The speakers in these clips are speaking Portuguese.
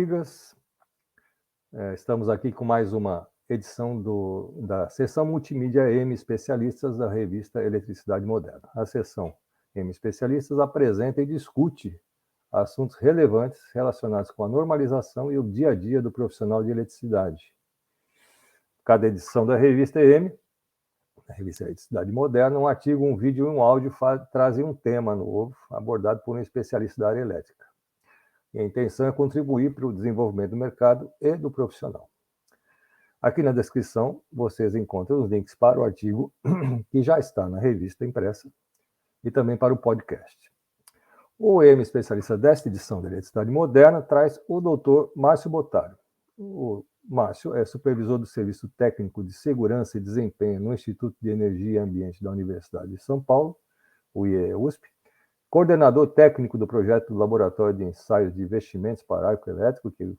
amigas, estamos aqui com mais uma edição da seção Multimídia M Especialistas da revista Eletricidade Moderna. A seção M Especialistas apresenta e discute assuntos relevantes relacionados com a normalização e o dia a dia do profissional de eletricidade. Cada edição da revista M, a revista Eletricidade Moderna, um artigo, um vídeo e um áudio trazem um tema novo abordado por um especialista da área elétrica. E a intenção é contribuir para o desenvolvimento do mercado e do profissional. Aqui na descrição, vocês encontram os links para o artigo que já está na revista impressa e também para o podcast. O M especialista desta edição da Eletricidade Moderna traz o Dr. Márcio Botário. O Márcio é supervisor do Serviço Técnico de Segurança e Desempenho no Instituto de Energia e Ambiente da Universidade de São Paulo, o IE-USP, coordenador técnico do projeto do Laboratório de Ensaios de Investimentos para Arco Elétrico, que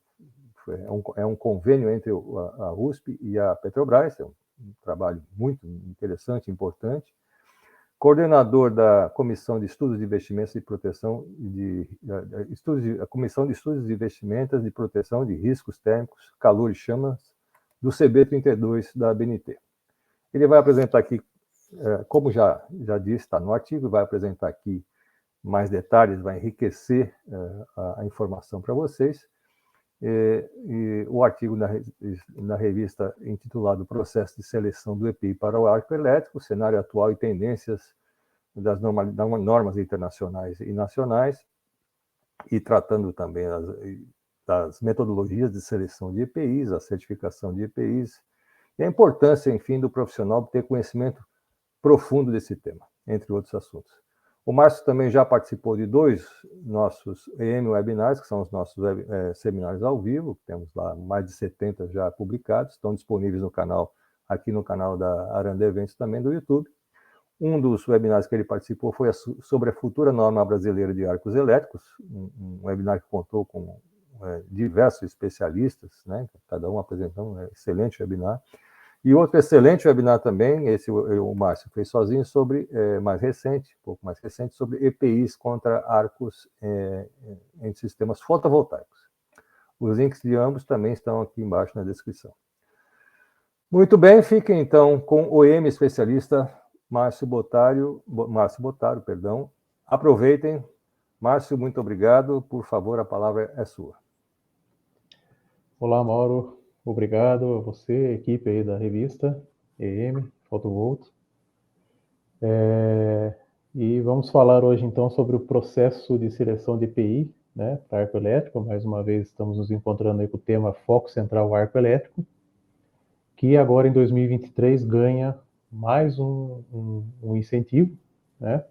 é um convênio entre a USP e a Petrobras, é um trabalho muito interessante, importante. Coordenador da Comissão de Estudos de Investimentos e Proteção a Comissão de Estudos de Investimentos de Proteção de Riscos Térmicos, Calor e Chamas, do CB32 da ABNT. Ele vai apresentar aqui, como já disse, está no artigo, vai apresentar aqui mais detalhes, vai enriquecer a informação para vocês. E o artigo na revista intitulado Processo de Seleção do EPI para o Arco Elétrico, Cenário Atual e Tendências das Normas Internacionais e Nacionais, e tratando também das metodologias de seleção de EPIs, a certificação de EPIs, e a importância, enfim, do profissional ter conhecimento profundo desse tema, entre outros assuntos. O Márcio também já participou de 2 nossos EM webinars, que são os nossos seminários ao vivo, temos lá mais de 70 já publicados, estão disponíveis no canal, aqui no canal da Aranda Eventos também do YouTube. Um dos webinars que ele participou foi sobre a futura norma brasileira de arcos elétricos, um webinar que contou com diversos especialistas, né, cada um apresentando um excelente webinar. E outro excelente webinar também, esse o Márcio fez sozinho, sobre, um pouco mais recente, sobre EPIs contra arcos em sistemas fotovoltaicos. Os links de ambos também estão aqui embaixo na descrição. Muito bem, fiquem então com o M especialista Márcio Botário, perdão. Aproveitem. Márcio, muito obrigado. Por favor, a palavra é sua. Olá, Mauro. Obrigado a você, equipe aí da revista EM, Photovolt. E vamos falar hoje, então, sobre o processo de seleção de EPI, né, para arco elétrico. Mais uma vez, estamos nos encontrando aí com o tema Foco Central Arco Elétrico, que agora, em 2023, ganha mais um incentivo, né,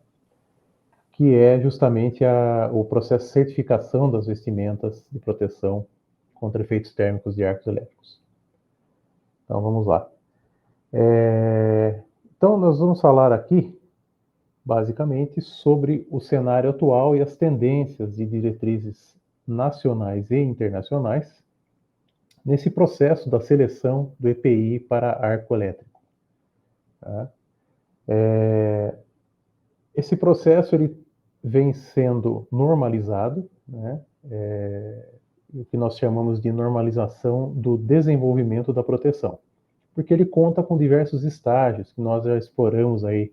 que é justamente o processo de certificação das vestimentas de proteção contra efeitos térmicos de arcos elétricos. Então, vamos lá. Então, nós vamos falar aqui, basicamente, sobre o cenário atual e as tendências de diretrizes nacionais e internacionais nesse processo da seleção do EPI para arco elétrico. Tá? Esse processo ele vem sendo normalizado, né? O que nós chamamos de normalização do desenvolvimento da proteção, porque ele conta com diversos estágios que nós já exploramos aí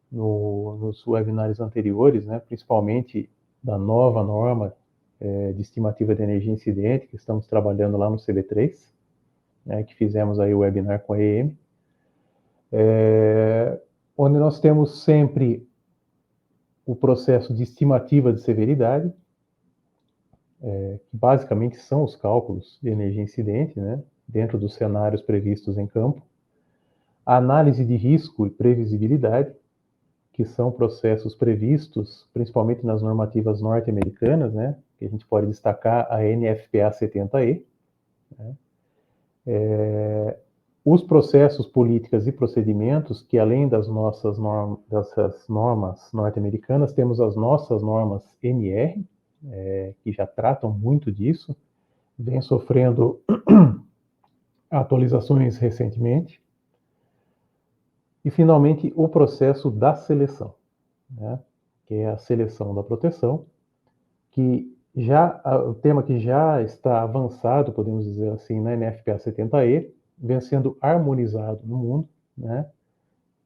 nos webinars anteriores, né, principalmente da nova norma de estimativa de energia incidente, que estamos trabalhando lá no CB3, né, que fizemos aí o webinar com a EM, onde nós temos sempre o processo de estimativa de severidade, que basicamente são os cálculos de energia incidente, né, dentro dos cenários previstos em campo, a análise de risco e previsibilidade, que são processos previstos principalmente nas normativas norte-americanas, né, que a gente pode destacar a NFPA 70E, né, os processos, políticas e procedimentos, que além das nossas dessas normas norte-americanas, temos as nossas normas NR, que já tratam muito disso, vem sofrendo atualizações recentemente. E, finalmente, o processo da seleção, né, que é a seleção da proteção, que O tema que já está avançado, podemos dizer assim, na NFPA 70E, vem sendo harmonizado no mundo, né,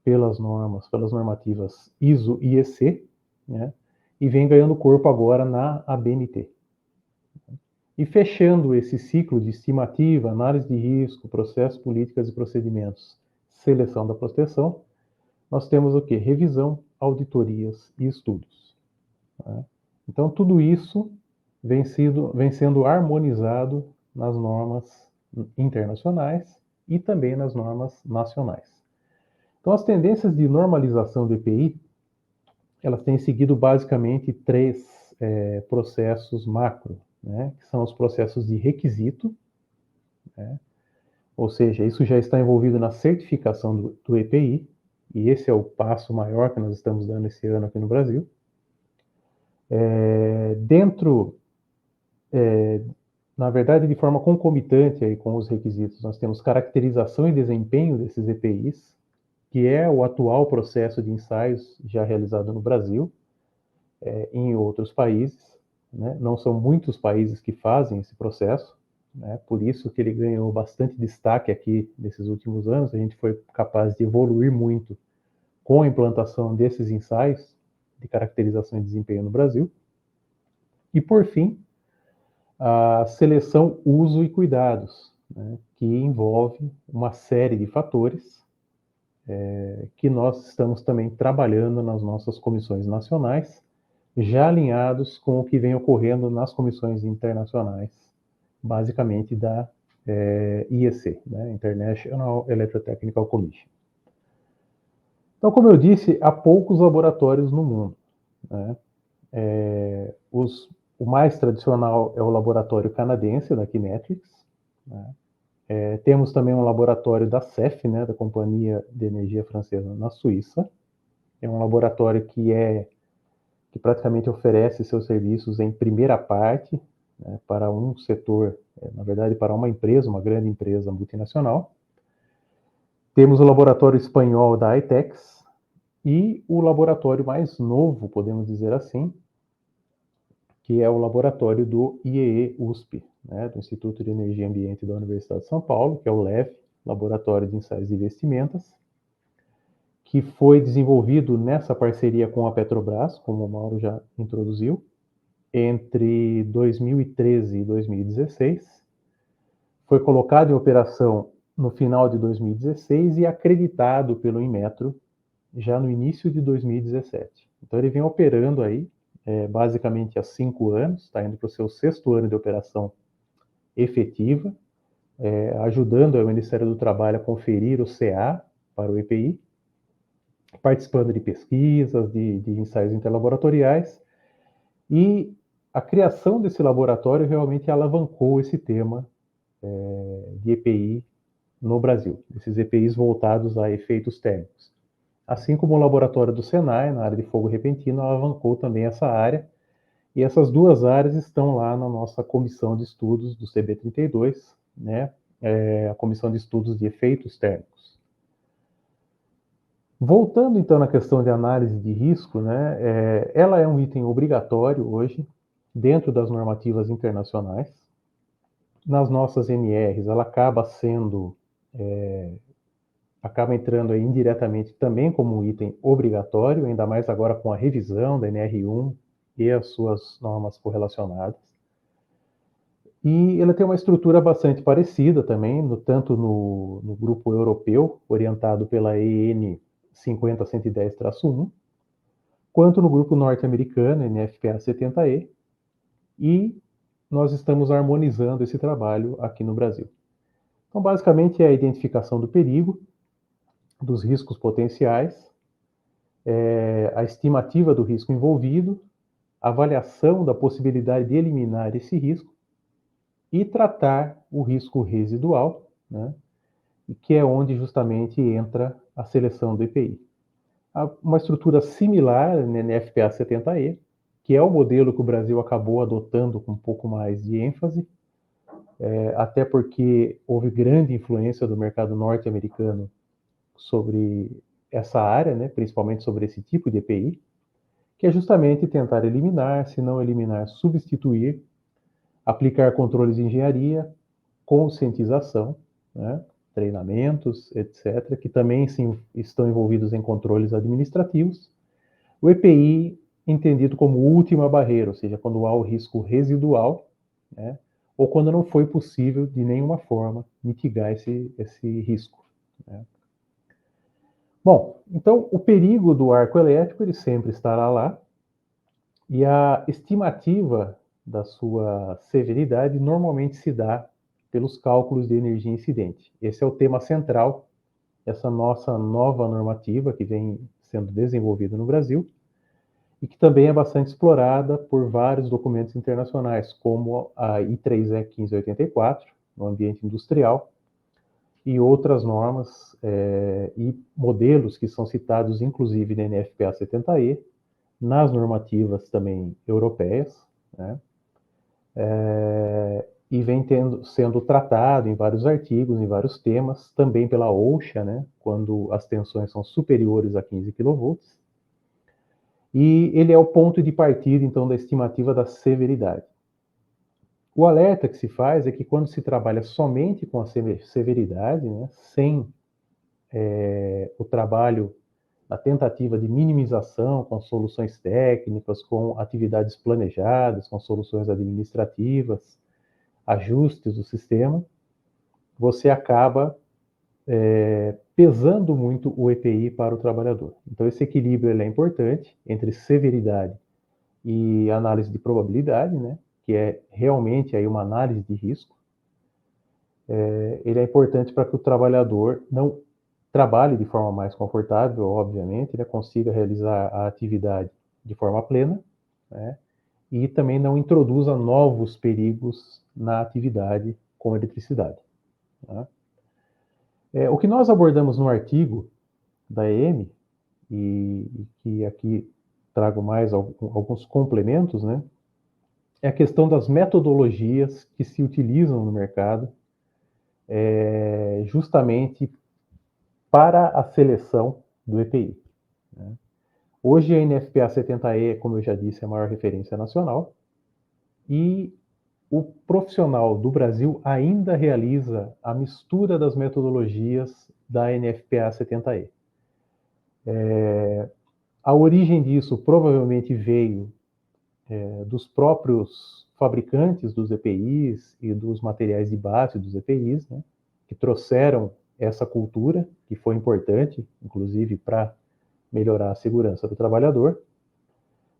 pelas normativas ISO e EC, né, e vem ganhando corpo agora na ABNT. E fechando esse ciclo de estimativa, análise de risco, processos, políticas e procedimentos, seleção da proteção, nós temos o quê? Revisão, auditorias e estudos. Né? Então, tudo isso vem sendo harmonizado nas normas internacionais e também nas normas nacionais. Então, as tendências de normalização do EPI, elas têm seguido basicamente três processos macro, né, que são os processos de requisito, né, ou seja, isso já está envolvido na certificação do EPI, e esse é o passo maior que nós estamos dando esse ano aqui no Brasil. Na verdade, de forma concomitante aí com os requisitos, nós temos caracterização e desempenho desses EPIs, que é o atual processo de ensaios já realizado no Brasil, em outros países, né? Não são muitos países que fazem esse processo, né? Por isso que ele ganhou bastante destaque aqui nesses últimos anos. A gente foi capaz de evoluir muito com a implantação desses ensaios de caracterização e desempenho no Brasil. E, por fim, a seleção, uso e cuidados, né? Que envolve uma série de fatores que nós estamos também trabalhando nas nossas comissões nacionais, já alinhados com o que vem ocorrendo nas comissões internacionais, basicamente da IEC, né, International Electrotechnical Commission. Então, como eu disse, há poucos laboratórios no mundo, né? O mais tradicional é o laboratório canadense, da Kinetrix, né? Temos também um laboratório da CEF, né, da Companhia de Energia Francesa, na Suíça. É um laboratório que praticamente oferece seus serviços em primeira parte, né, para um setor, na verdade, para uma empresa, uma grande empresa multinacional. Temos o laboratório espanhol da ITEX e o laboratório mais novo, podemos dizer assim, que é o laboratório do IEE-USP, né, do Instituto de Energia e Ambiente da Universidade de São Paulo, que é o LEV, Laboratório de Ensaios de Vestimentas, que foi desenvolvido nessa parceria com a Petrobras, como o Mauro já introduziu, entre 2013 e 2016. Foi colocado em operação no final de 2016 e acreditado pelo Inmetro já no início de 2017. Então ele vem operando aí basicamente há 5 anos, está indo para o seu 6º ano de operação efetiva, ajudando o Ministério do Trabalho a conferir o CA para o EPI, participando de pesquisas, de ensaios interlaboratoriais, e a criação desse laboratório realmente alavancou esse tema de EPI no Brasil, esses EPIs voltados a efeitos térmicos. Assim como o laboratório do Senai, na área de fogo repentino, alavancou também essa área, e essas duas áreas estão lá na nossa comissão de estudos do CB32, né, a comissão de estudos de efeitos térmicos. Voltando então na questão de análise de risco, né, ela é um item obrigatório hoje, dentro das normativas internacionais. Nas nossas NRs, ela acaba entrando aí indiretamente também como um item obrigatório, ainda mais agora com a revisão da NR1 e as suas normas correlacionadas. E ela tem uma estrutura bastante parecida também, tanto no grupo europeu, orientado pela EN 50110-1, quanto no grupo norte-americano, NFPA 70E, e nós estamos harmonizando esse trabalho aqui no Brasil. Então, basicamente, é a identificação do perigo, dos riscos potenciais, a estimativa do risco envolvido, a avaliação da possibilidade de eliminar esse risco e tratar o risco residual, né, que é onde justamente entra a seleção do EPI. Há uma estrutura similar na NFPA 70E, que é o modelo que o Brasil acabou adotando com um pouco mais de ênfase, até porque houve grande influência do mercado norte-americano sobre essa área, né, principalmente sobre esse tipo de EPI. que é justamente tentar eliminar, se não eliminar, substituir, aplicar controles de engenharia, conscientização, né, treinamentos, etc., que também sim, estão envolvidos em controles administrativos. O EPI entendido como última barreira, ou seja, quando há o risco residual, né, ou quando não foi possível de nenhuma forma mitigar esse risco. Né. Bom, então o perigo do arco elétrico ele sempre estará lá, e a estimativa da sua severidade normalmente se dá pelos cálculos de energia incidente. Esse é o tema central dessa nossa nova normativa que vem sendo desenvolvida no Brasil e que também é bastante explorada por vários documentos internacionais, como a I3E 1584, no ambiente industrial, e outras normas e modelos que são citados, inclusive, na NFPA 70E, nas normativas também europeias, né? E vem sendo tratado em vários artigos, em vários temas, também pela OSHA, né? Quando as tensões são superiores a 15 kV. E ele é o ponto de partida, então, da estimativa da severidade. O alerta que se faz é que quando se trabalha somente com a severidade, né, sem o trabalho, a tentativa de minimização com soluções técnicas, com atividades planejadas, com soluções administrativas, ajustes do sistema, você acaba pesando muito o EPI para o trabalhador. Então, esse equilíbrio ele é importante entre severidade e análise de probabilidade, né, que é realmente aí uma análise de risco. Ele é importante para que o trabalhador não trabalhe de forma mais confortável, obviamente, né, consiga realizar a atividade de forma plena, né, e também não introduza novos perigos na atividade com eletricidade. Tá? O que nós abordamos no artigo da EM, e que aqui trago mais alguns complementos, né, é a questão das metodologias que se utilizam no mercado justamente para a seleção do EPI. Né? Hoje a NFPA 70E, como eu já disse, é a maior referência nacional e o profissional do Brasil ainda realiza a mistura das metodologias da NFPA 70E. A origem disso provavelmente veio dos próprios fabricantes dos EPIs e dos materiais de base dos EPIs, né, que trouxeram essa cultura, que foi importante, inclusive, para melhorar a segurança do trabalhador,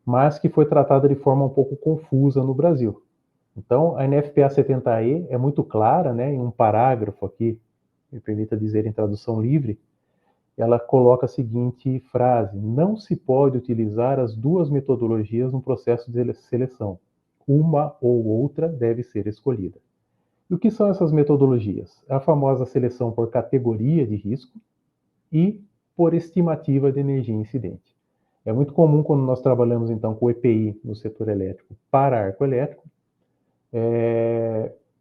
mas que foi tratada de forma um pouco confusa no Brasil. Então, a NFPA 70E é muito clara, né, em um parágrafo aqui, me permita dizer em tradução livre, ela coloca a seguinte frase: não se pode utilizar as duas metodologias no processo de seleção. Uma ou outra deve ser escolhida. E o que são essas metodologias? É a famosa seleção por categoria de risco e por estimativa de energia incidente. É muito comum quando nós trabalhamos então com EPI no setor elétrico para arco elétrico,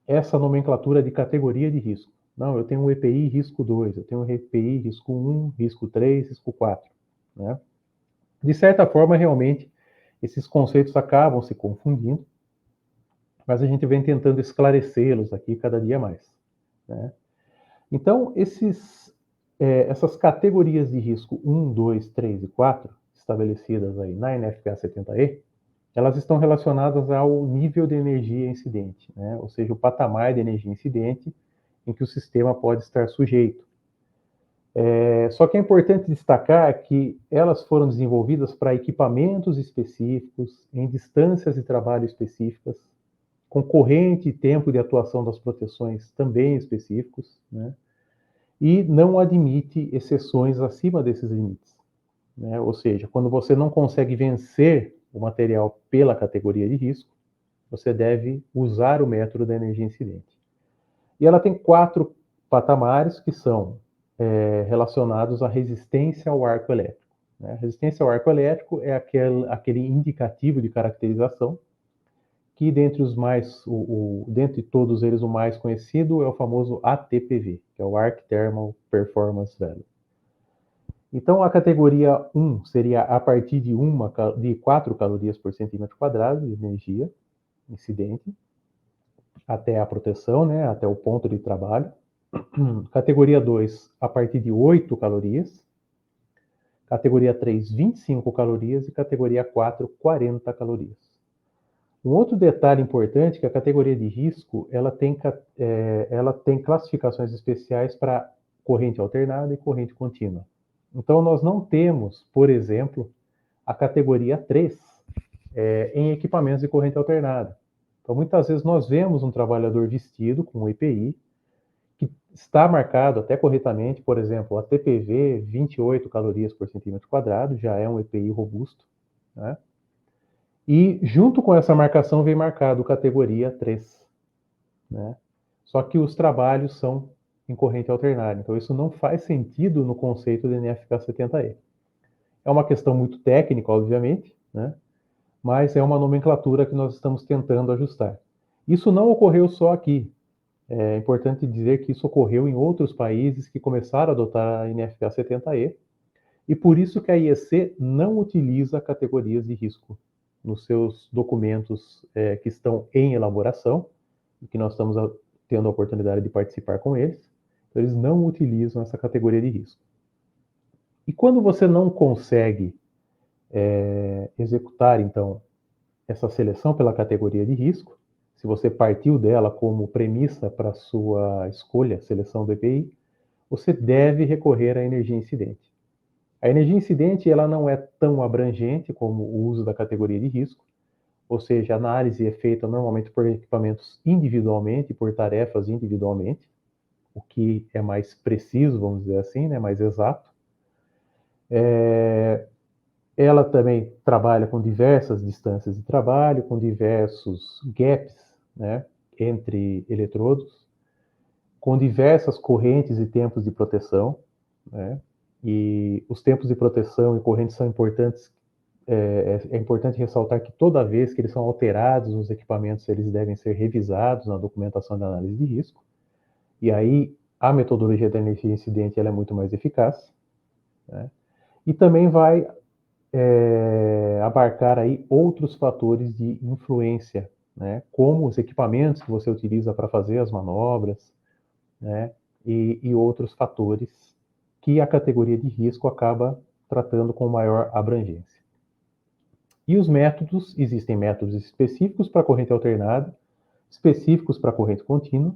essa nomenclatura de categoria de risco. Não, eu tenho um EPI risco 2, eu tenho um EPI risco 1, risco 3, risco 4. Né? De certa forma, realmente, esses conceitos acabam se confundindo, mas a gente vem tentando esclarecê-los aqui cada dia mais. Né? Então, essas categorias de risco 1, 2, 3 e 4, estabelecidas aí na NFPA 70E, elas estão relacionadas ao nível de energia incidente, né? Ou seja, o patamar de energia incidente em que o sistema pode estar sujeito. Só que é importante destacar que elas foram desenvolvidas para equipamentos específicos, em distâncias de trabalho específicas, com corrente e tempo de atuação das proteções também específicos, né? E não admite exceções acima desses limites. Né? Ou seja, quando você não consegue vencer o material pela categoria de risco, você deve usar o método da energia incidente. E ela tem 4 patamares que são relacionados à resistência ao arco elétrico. Né? A resistência ao arco elétrico é aquele indicativo de caracterização que dentre dentre todos eles o mais conhecido é o famoso ATPV, que é o Arc Thermal Performance Value. Então, a categoria 1 seria a partir de 4 calorias por centímetro quadrado de energia incidente, até a proteção, né, até o ponto de trabalho. Categoria 2, a partir de 8 calorias. Categoria 3, 25 calorias. E categoria 4, 40 calorias. Um outro detalhe importante é que a categoria de risco ela tem classificações especiais para corrente alternada e corrente contínua. Então, nós não temos, por exemplo, a categoria 3 em equipamentos de corrente alternada. Então, muitas vezes nós vemos um trabalhador vestido com um EPI que está marcado até corretamente, por exemplo, a TPV 28 calorias por centímetro quadrado, já é um EPI robusto, né? E junto com essa marcação vem marcado categoria 3, né? Só que os trabalhos são em corrente alternada, então isso não faz sentido no conceito do NFK70E. É uma questão muito técnica, obviamente, né? Mas é uma nomenclatura que nós estamos tentando ajustar. Isso não ocorreu só aqui. É importante dizer que isso ocorreu em outros países que começaram a adotar a NFK 70E, e por isso que a IEC não utiliza categorias de risco nos seus documentos que estão em elaboração, e que nós estamos tendo a oportunidade de participar com eles. Então, eles não utilizam essa categoria de risco. E quando você não consegue executar, então, essa seleção pela categoria de risco, se você partiu dela como premissa para a sua escolha, seleção do EPI, você deve recorrer à energia incidente. A energia incidente ela não é tão abrangente como o uso da categoria de risco, ou seja, a análise é feita normalmente por equipamentos individualmente, por tarefas individualmente, o que é mais preciso, vamos dizer assim, né, mais exato. Ela também trabalha com diversas distâncias de trabalho, com diversos gaps, né, entre eletrodos, com diversas correntes e tempos de proteção, né, e os tempos de proteção e correntes são importantes. É importante ressaltar que toda vez que eles são alterados nos equipamentos, eles devem ser revisados na documentação da análise de risco. E aí a metodologia da energia incidente ela é muito mais eficaz, né? E também vai abarcar aí outros fatores de influência, né? Como os equipamentos que você utiliza para fazer as manobras, né? E outros fatores que a categoria de risco acaba tratando com maior abrangência. E os métodos, existem métodos específicos para corrente alternada, específicos para corrente contínua,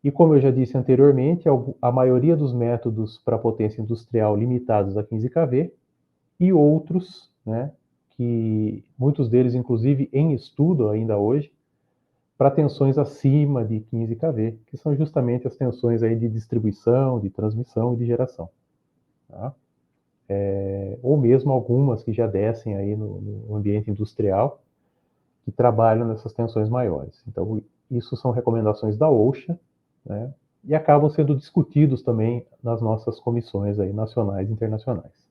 e como eu já disse anteriormente, a maioria dos métodos para potência industrial limitados a 15 kV, e outros, né, que muitos deles inclusive em estudo ainda hoje, para tensões acima de 15 kV, que são justamente as tensões aí de distribuição, de transmissão e de geração. Tá? Ou mesmo algumas que já descem aí no ambiente industrial, que trabalham nessas tensões maiores. Então, isso são recomendações da OSHA, né, e acabam sendo discutidos também nas nossas comissões aí, nacionais e internacionais.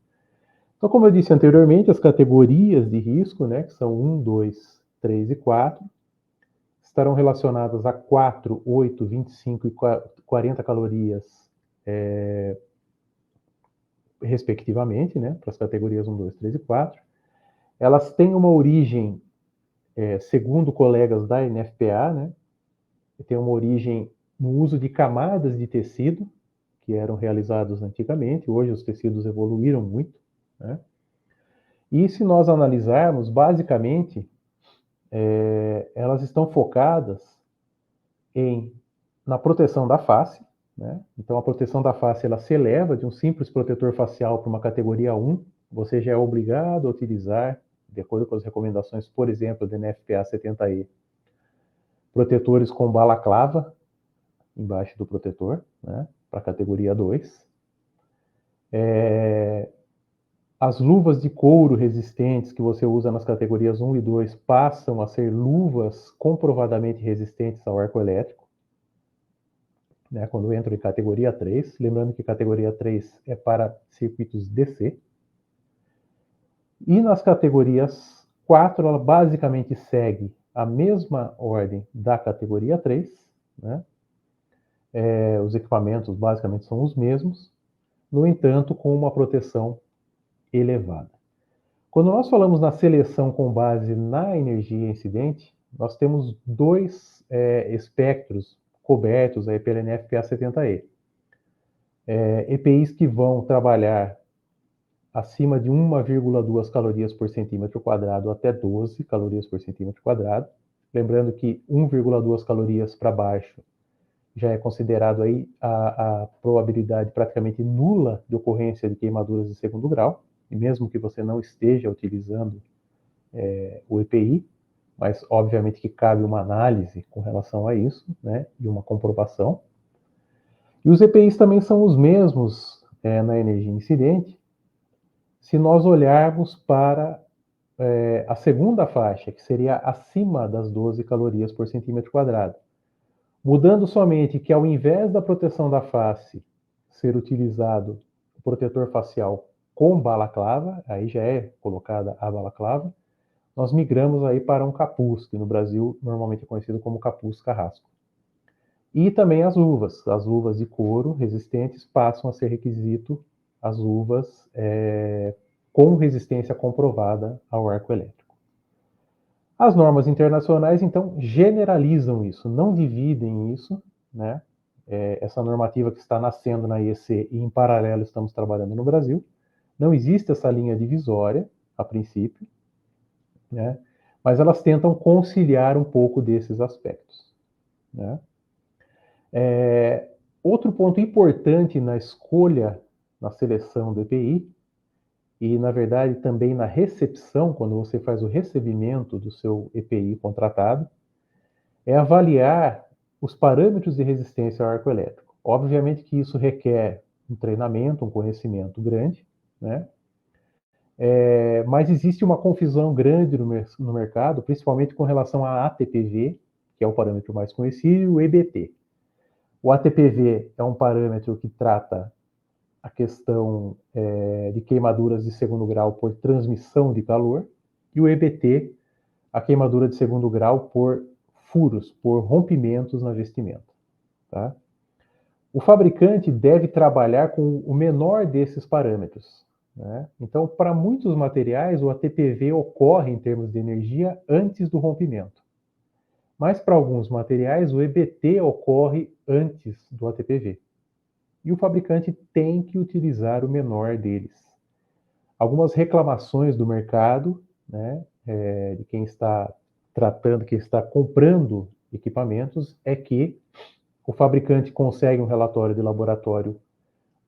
Então, como eu disse anteriormente, as categorias de risco, né, que são 1, 2, 3 e 4, estarão relacionadas a 4, 8, 25 e 40 calorias, respectivamente, né, para as categorias 1, 2, 3 e 4. Elas têm uma origem, segundo colegas da NFPA, né, tem uma origem no uso de camadas de tecido, que eram realizados antigamente. Hoje os tecidos evoluíram muito, né? E se nós analisarmos, basicamente, elas estão focadas na proteção da face, né? Então a proteção da face ela se eleva de um simples protetor facial para uma categoria 1, você já é obrigado a utilizar, de acordo com as recomendações, por exemplo, da NFPA 70E, protetores com balaclava embaixo do protetor, né, para a categoria 2. As luvas de couro resistentes que você usa nas categorias 1 e 2 passam a ser luvas comprovadamente resistentes ao arco elétrico, né, quando entram em categoria 3. Lembrando que categoria 3 é para circuitos DC. E nas categorias 4, ela basicamente segue a mesma ordem da categoria 3, né? Os equipamentos basicamente são os mesmos, no entanto, com uma proteção elevada. Quando nós falamos na seleção com base na energia incidente, nós temos dois espectros cobertos aí pela NFPA 70E. EPIs que vão trabalhar acima de 1,2 calorias por centímetro quadrado até 12 calorias por centímetro quadrado. Lembrando que 1,2 calorias para baixo já é considerado aí a probabilidade praticamente nula de ocorrência de queimaduras de segundo grau, e mesmo que você não esteja utilizando o EPI, mas obviamente que cabe uma análise com relação a isso, né, e uma comprovação. E os EPIs também são os mesmos na energia incidente, se nós olharmos para a segunda faixa, que seria acima das 12 calorias por centímetro quadrado. Mudando somente que ao invés da proteção da face ser utilizado o protetor facial com balaclava, aí já é colocada a balaclava, nós migramos aí para um capuz, que no Brasil normalmente é conhecido como capuz carrasco. E também as luvas de couro resistentes passam a ser requisito as luvas com resistência comprovada ao arco elétrico. As normas internacionais, então, generalizam isso, não dividem isso, né? Essa normativa que está nascendo na IEC e, em paralelo, estamos trabalhando no Brasil. Não existe essa linha divisória, a princípio, né? Mas elas tentam conciliar um pouco desses aspectos, né? Outro ponto importante na escolha, na seleção do EPI, e, na verdade, também na recepção, quando você faz o recebimento do seu EPI contratado, é avaliar os parâmetros de resistência ao arco elétrico. Obviamente que isso requer um treinamento, um conhecimento grande, né? Mas existe uma confusão grande no mercado, principalmente com relação a ATPV, que é o parâmetro mais conhecido, e o EBT. O ATPV é um parâmetro que trata a questão de queimaduras de segundo grau por transmissão de calor, e o EBT, a queimadura de segundo grau por furos, por rompimentos na vestimenta. Tá? O fabricante deve trabalhar com o menor desses parâmetros. Né? Então, para muitos materiais, o ATPV ocorre em termos de energia antes do rompimento. Mas para alguns materiais, o EBT ocorre antes do ATPV. E o fabricante tem que utilizar o menor deles. Algumas reclamações do mercado, né, de quem está tratando, quem está comprando equipamentos, é que o fabricante consegue um relatório de laboratório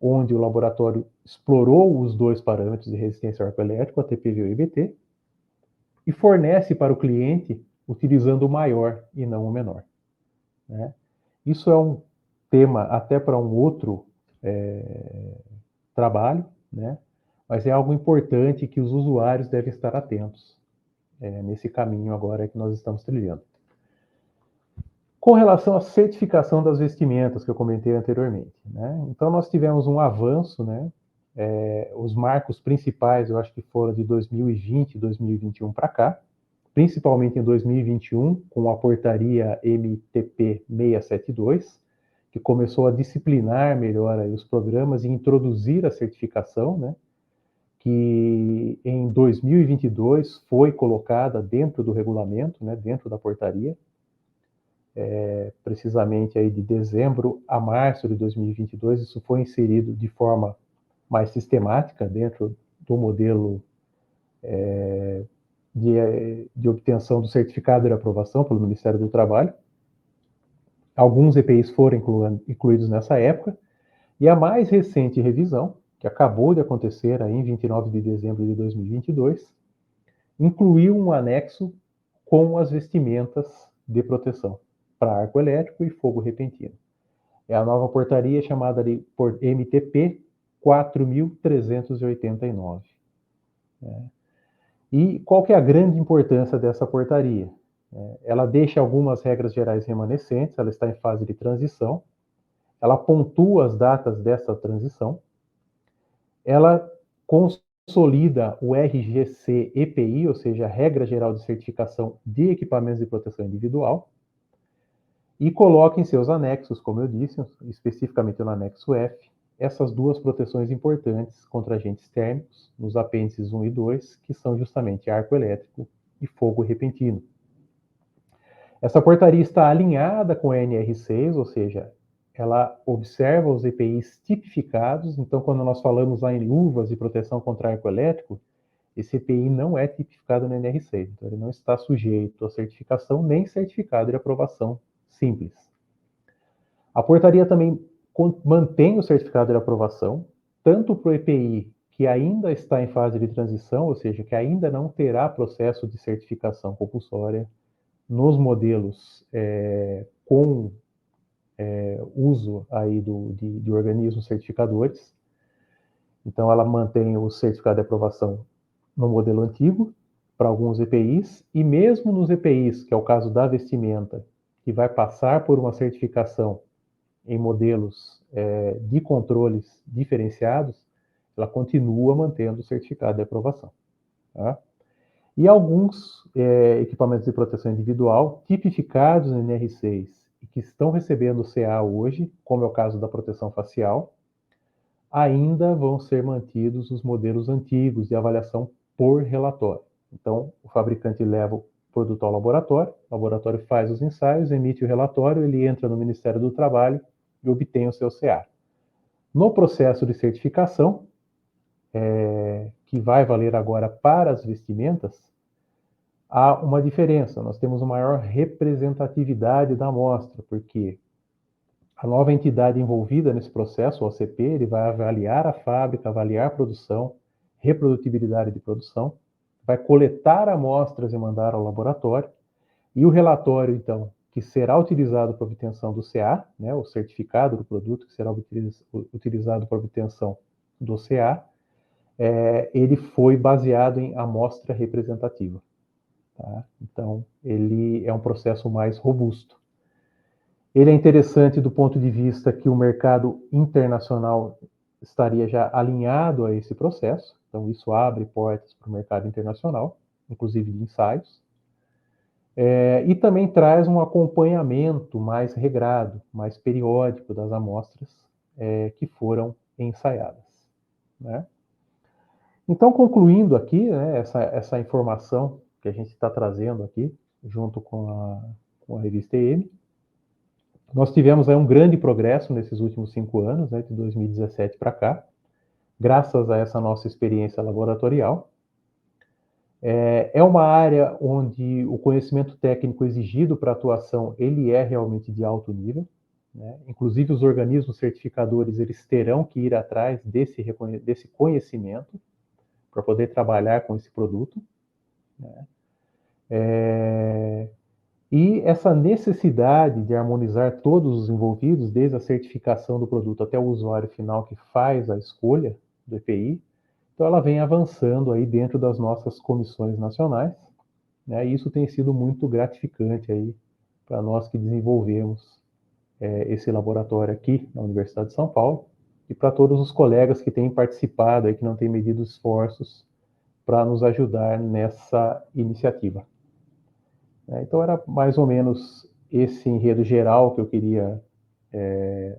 onde o laboratório explorou os dois parâmetros de resistência ao arco elétrico, ATPV e EBT, e fornece para o cliente utilizando o maior e não o menor. Né? Isso é um tema até para um outro trabalho, né? Mas é algo importante que os usuários devem estar atentos nesse caminho agora que nós estamos trilhando. Com relação à certificação das vestimentas, que eu comentei anteriormente, né? Então, nós tivemos um avanço, né? Os marcos principais, eu acho que foram de 2020 e 2021 para cá, principalmente em 2021, com a portaria MTP 672, que começou a disciplinar melhor aí os programas e introduzir a certificação, né? Que em 2022 foi colocada dentro do regulamento, né? Dentro da portaria, precisamente aí de dezembro a março de 2022, isso foi inserido de forma mais sistemática dentro do modelo de obtenção do certificado de aprovação pelo Ministério do Trabalho. Alguns EPIs foram incluídos nessa época, e a mais recente revisão, que acabou de acontecer aí em 29 de dezembro de 2022, incluiu um anexo com as vestimentas de proteção para arco elétrico e fogo repentino. É a nova portaria chamada de por MTP 4.389. E qual que é a grande importância dessa portaria? Ela deixa algumas regras gerais remanescentes, ela está em fase de transição, ela pontua as datas dessa transição, ela consolida o RGC EPI, ou seja, a Regra Geral de Certificação de Equipamentos de Proteção Individual, e coloca em seus anexos, como eu disse, especificamente no anexo F, essas duas proteções importantes contra agentes térmicos, nos apêndices 1 e 2, que são justamente arco elétrico e fogo repentino. Essa portaria está alinhada com a NR6, ou seja, ela observa os EPIs tipificados. Então, quando nós falamos lá em luvas de proteção contra arco elétrico, esse EPI não é tipificado na NR6, então ele não está sujeito a certificação nem certificado de aprovação simples. A portaria também mantém o certificado de aprovação, tanto para o EPI que ainda está em fase de transição, ou seja, que ainda não terá processo de certificação compulsória, nos modelos com uso aí de organismos certificadores. Então, ela mantém o certificado de aprovação no modelo antigo, para alguns EPIs, e mesmo nos EPIs, que é o caso da vestimenta, que vai passar por uma certificação em modelos de controles diferenciados, ela continua mantendo o certificado de aprovação. Tá? E alguns equipamentos de proteção individual tipificados no NR6 e que estão recebendo CA hoje, como é o caso da proteção facial, ainda vão ser mantidos os modelos antigos de avaliação por relatório. Então, o fabricante leva o produto ao laboratório, o laboratório faz os ensaios, emite o relatório, ele entra no Ministério do Trabalho e obtém o seu CA. No processo de certificação, que vai valer agora para as vestimentas, há uma diferença. Nós temos uma maior representatividade da amostra, porque a nova entidade envolvida nesse processo, o OCP, ele vai avaliar a fábrica, avaliar a produção, reprodutibilidade de produção, vai coletar amostras e mandar ao laboratório, e o relatório, então, que será utilizado para obtenção do CA, né, o certificado do produto que será utilizado para obtenção do CA, ele foi baseado em amostra representativa. Tá? Então, ele é um processo mais robusto. Ele é interessante do ponto de vista que o mercado internacional estaria já alinhado a esse processo, então isso abre portas para o mercado internacional, inclusive de ensaios, e também traz um acompanhamento mais regrado, mais periódico das amostras que foram ensaiadas. Né? Então, concluindo aqui, né, essa informação que a gente está trazendo aqui, junto com a revista EM, nós tivemos aí um grande progresso nesses últimos 5 anos, né, de 2017 para cá, graças a essa nossa experiência laboratorial. É uma área onde o conhecimento técnico exigido para a atuação, ele é realmente de alto nível, né? Inclusive os organismos certificadores, eles terão que ir atrás desse conhecimento para poder trabalhar com esse produto, né? E essa necessidade de harmonizar todos os envolvidos, desde a certificação do produto até o usuário final que faz a escolha do EPI, então ela vem avançando aí dentro das nossas comissões nacionais, né? E isso tem sido muito gratificante aí para nós que desenvolvemos esse laboratório aqui na Universidade de São Paulo e para todos os colegas que têm participado aí, que não têm medido esforços para nos ajudar nessa iniciativa. Então era mais ou menos esse enredo geral que eu queria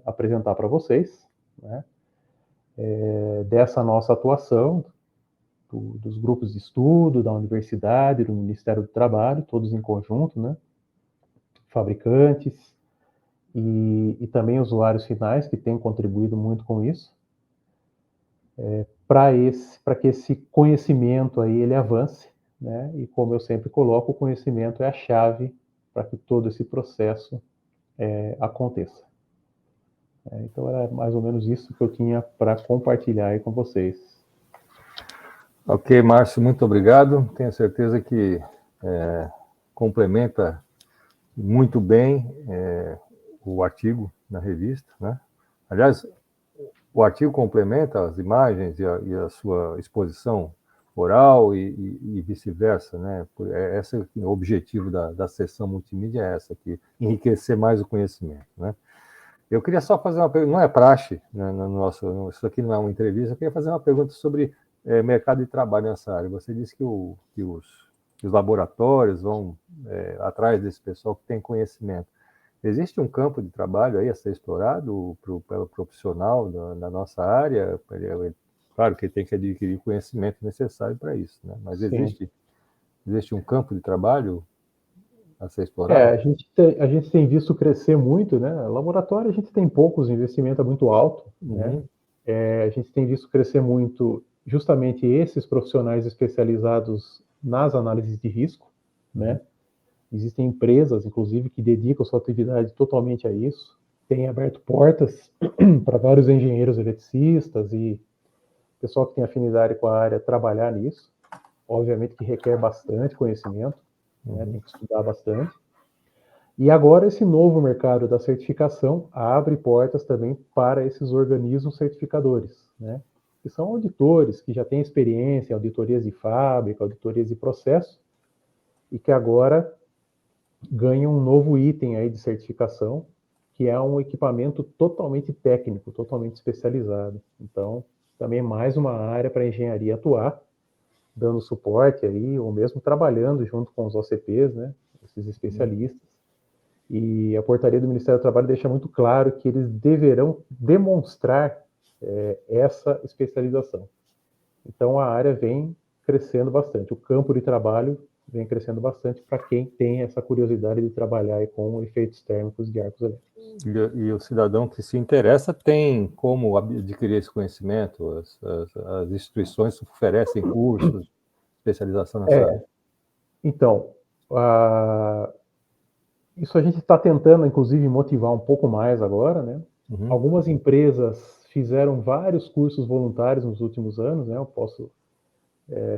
apresentar para vocês, né? Dessa nossa atuação, dos grupos de estudo, da universidade, do Ministério do Trabalho, todos em conjunto, né? Fabricantes e também usuários finais que têm contribuído muito com isso, para que esse conhecimento aí ele avance, né? E como eu sempre coloco, o conhecimento é a chave para que todo esse processo aconteça. Então era mais ou menos isso que eu tinha para compartilhar aí com vocês. Ok, Márcio, muito obrigado. Tenho certeza que complementa muito bem o artigo na revista, né? Aliás, o artigo complementa as imagens e a sua exposição oral e vice-versa, né? O objetivo da sessão multimídia é essa aqui, enriquecer mais o conhecimento, né? Eu queria só fazer uma pergunta, não é praxe, né, isso aqui não é uma entrevista, eu queria fazer uma pergunta sobre mercado de trabalho nessa área. Você disse que os laboratórios vão atrás desse pessoal que tem conhecimento. Existe um campo de trabalho aí a ser explorado pelo profissional da nossa área? Claro que ele tem que adquirir o conhecimento necessário para isso, né? Mas existe um campo de trabalho a ser explorado? A gente tem visto crescer muito, né? Laboratório a gente tem poucos, o investimento é muito alto, né? A gente tem visto crescer muito justamente esses profissionais especializados nas análises de risco, né? Existem empresas, inclusive, que dedicam sua atividade totalmente a isso. Tem aberto portas para vários engenheiros eletricistas e pessoal que tem afinidade com a área trabalhar nisso. Obviamente que requer bastante conhecimento, né? Tem que estudar bastante. E agora esse novo mercado da certificação abre portas também para esses organismos certificadores, né? Que são auditores que já têm experiência em auditorias de fábrica, auditorias de processo, e que agora ganham um novo item aí de certificação, que é um equipamento totalmente técnico, totalmente especializado. Então, também mais uma área para a engenharia atuar, dando suporte aí, ou mesmo trabalhando junto com os OCPs, né? Esses especialistas. E a portaria do Ministério do Trabalho deixa muito claro que eles deverão demonstrar essa especialização. Então, a área vem crescendo bastante. O campo de trabalho vem crescendo bastante para quem tem essa curiosidade de trabalhar com efeitos térmicos de arcos elétricos. E o cidadão que se interessa tem como adquirir esse conhecimento? As instituições oferecem cursos, especialização nessa área? Então, isso a gente está tentando, inclusive, motivar um pouco mais agora, né? Algumas empresas fizeram vários cursos voluntários nos últimos anos, né? Eu posso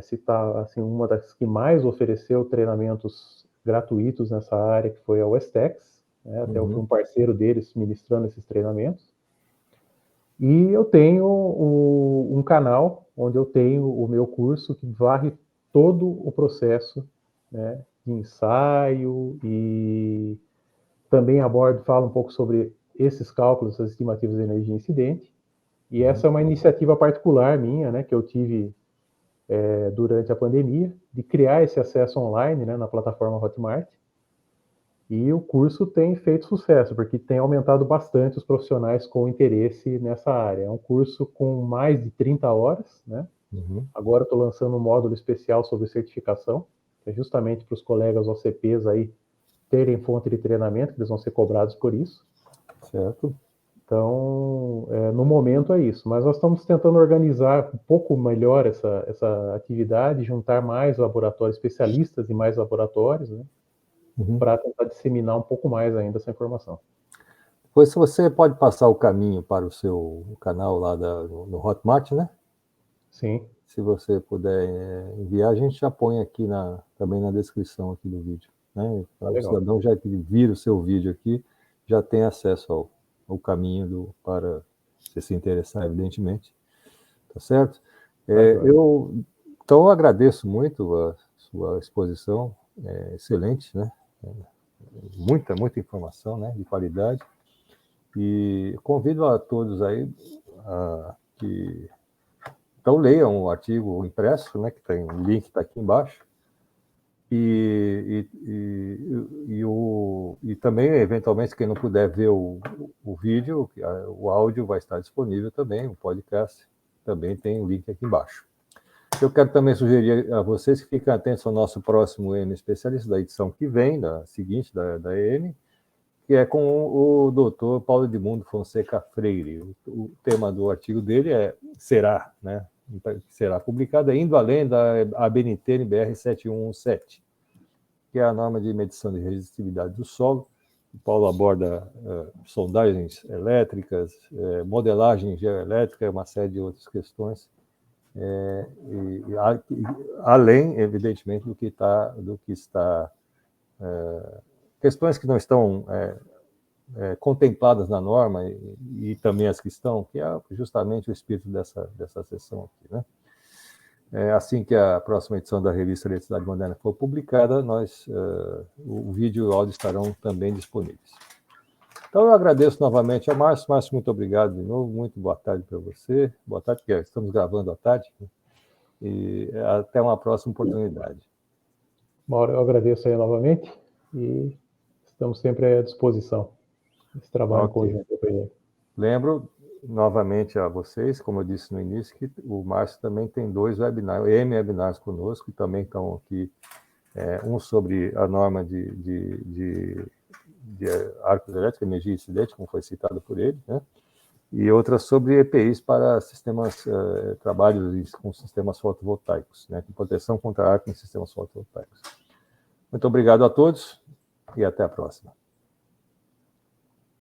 citar assim, uma das que mais ofereceu treinamentos gratuitos nessa área, que foi a Westex, né? Até eu fui um parceiro deles ministrando esses treinamentos. E eu tenho um canal onde eu tenho o meu curso que varre todo o processo, né, de ensaio, e também fala um pouco sobre esses cálculos, essas estimativas de energia incidente. E essa é uma iniciativa particular minha, né, que eu tive durante a pandemia, de criar esse acesso online, né, na plataforma Hotmart. E o curso tem feito sucesso, porque tem aumentado bastante os profissionais com interesse nessa área. É um curso com mais de 30 horas, né? Agora estou lançando um módulo especial sobre certificação, que é justamente para os colegas OCPs aí terem fonte de treinamento, que eles vão ser cobrados por isso. Certo. Então, no momento é isso. Mas nós estamos tentando organizar um pouco melhor essa atividade, juntar mais laboratórios, especialistas e mais laboratórios, né? Para tentar disseminar um pouco mais ainda essa informação. Pois você pode passar o caminho para o seu canal lá no Hotmart, né? Sim. Se você puder enviar, a gente já põe aqui também na descrição aqui do vídeo, né? Para o cidadão já que vira o seu vídeo aqui, já tem acesso ao caminho para você se interessar, evidentemente. Tá certo? Então eu agradeço muito a sua exposição, excelente, né? Muita informação, né, de qualidade. E convido a todos aí que então leiam o artigo impresso, né, que tem o link está aqui embaixo. E também, eventualmente, quem não puder ver o vídeo, o áudio vai estar disponível também, o podcast também tem o link aqui embaixo. Eu quero também sugerir a vocês que fiquem atentos ao nosso próximo EM Especialista da edição que vem, da seguinte, da EM, que é com o doutor Paulo Edmundo Fonseca Freire. O tema do artigo dele será, né? Será publicado indo além da ABNT NBR 7117, que é a norma de medição de resistividade do solo. O Paulo aborda sondagens elétricas, modelagem geoelétrica, uma série de outras questões, além, evidentemente, do que está questões que não estão contempladas na norma e também as que estão, que é justamente o espírito dessa sessão aqui, né? Assim que a próxima edição da revista Eletricidade Moderna for publicada, o vídeo e o áudio estarão também disponíveis. Então eu agradeço novamente a Márcio. Márcio, muito obrigado de novo, muito boa tarde para você. Boa tarde, porque estamos gravando à tarde, né? E até uma próxima oportunidade. Mauro, eu agradeço aí novamente e estamos sempre à disposição. esse trabalho Ok. conjunto. Lembro novamente a vocês, como eu disse no início, que o Márcio também tem 2 webinars, webinars conosco, que também estão aqui, um sobre a norma de arcos elétricos, energia incidente, como foi citado por ele, né? E outra sobre EPIs para sistemas, trabalhos com sistemas fotovoltaicos, né? Com proteção contra arco em sistemas fotovoltaicos. Muito obrigado a todos e até a próxima.